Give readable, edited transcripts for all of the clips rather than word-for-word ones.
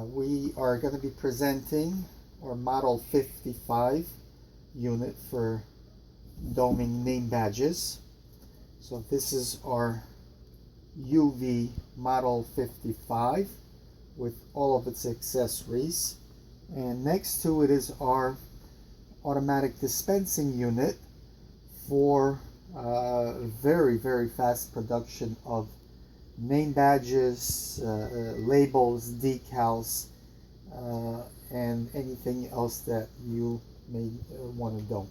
We are going to be presenting our Model 55 unit for doming name badges. So this is our UV Model 55 with all of its accessories. And next to it is our automatic dispensing unit for very fast production of name badges, labels, decals, and anything else that you may want to dome.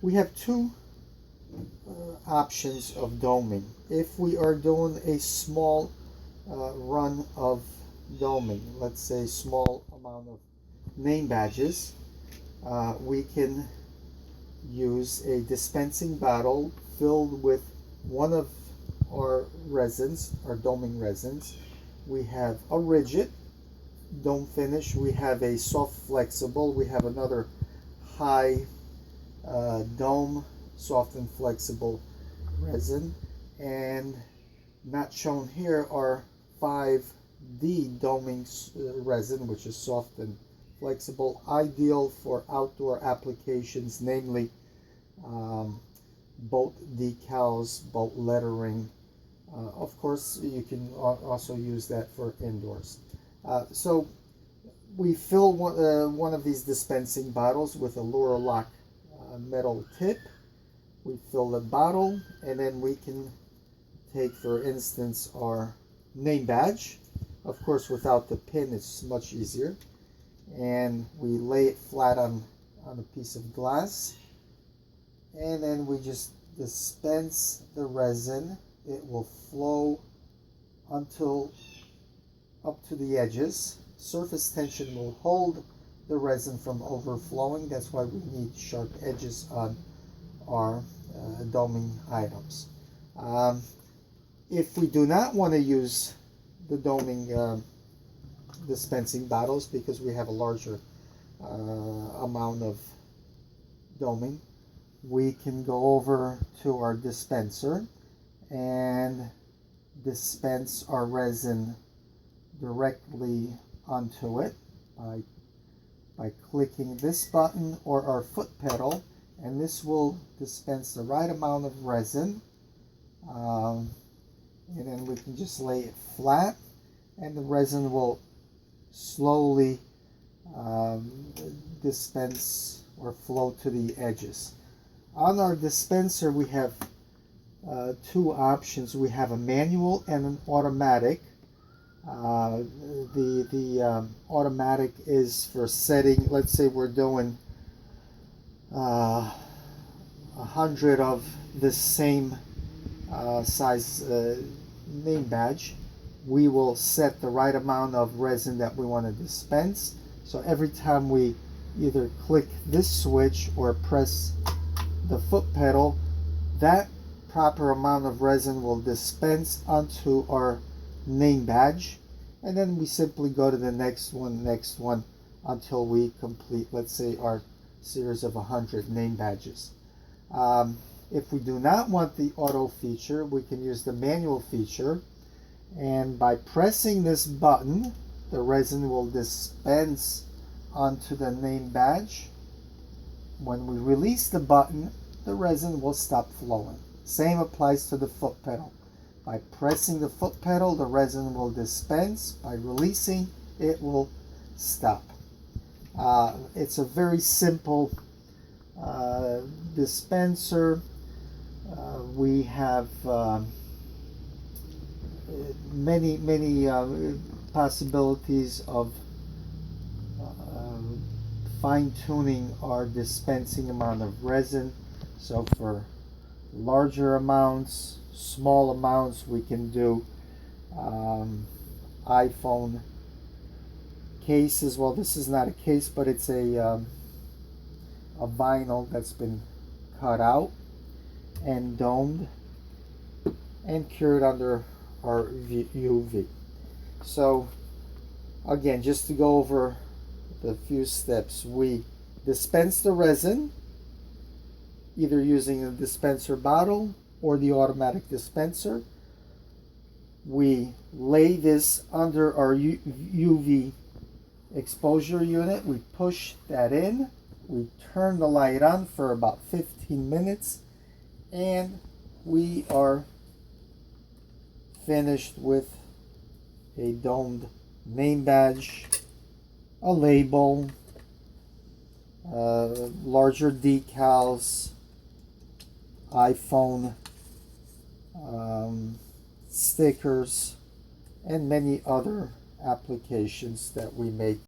We have two options of doming. If we are doing a small run of doming, let's say small amount of name badges, we can use a dispensing bottle filled with one of our resins, our doming resins. We have a rigid dome finish, we have a soft flexible, we have another high dome soft and flexible resin, and not shown here are 5D doming resin, which is soft and flexible, ideal for outdoor applications, namely boat decals, boat lettering. Of course, you can also use that for indoors. So we fill one of these dispensing bottles with a Lure Lock metal tip. We fill the bottle, and then we can take, for instance, our name badge. Of course, without the pin, it's much easier. And we lay it flat on a piece of glass, and then we just dispense the resin. It will flow until up to the edges. Surface tension will hold the resin from overflowing. That's why we need sharp edges on our doming items. If we do not want to use the doming dispensing bottles because we have a larger amount of doming, we can go over to our dispenser and dispense our resin directly onto it by clicking this button or our foot pedal, and this will dispense the right amount of resin, and then we can just lay it flat, and the resin will slowly dispense or flow to the edges. On our dispenser, we have two options. We have a manual and an automatic. The automatic is for setting. Let's say we're doing 100 of this same size name badge. We will set the right amount of resin that we want to dispense. So every time we either click this switch or press the foot pedal, that proper amount of resin will dispense onto our name badge, and then we simply go to the next one until we complete, let's say, our series of 100 name badges. If we do not want the auto feature, we can use the manual feature, and by pressing this button, the resin will dispense onto the name badge. When we release the button, the resin will stop flowing. Same applies to the foot pedal. By pressing the foot pedal, the resin will dispense. By releasing, it will stop. It's a very simple dispenser. We have many possibilities of fine-tuning our dispensing amount of resin. So for larger amounts, small amounts, we can do iPhone cases. Well, this is not a case, but it's a vinyl that's been cut out and domed and cured under our UV. So again, just to go over the few steps, we dispense the resin either using a dispenser bottle or the automatic dispenser. we lay this under our UV exposure unit. We push that in. We turn the light on for about 15 minutes, and we are finished with a domed name badge, a label, larger decals, iPhone stickers, and many other applications that we make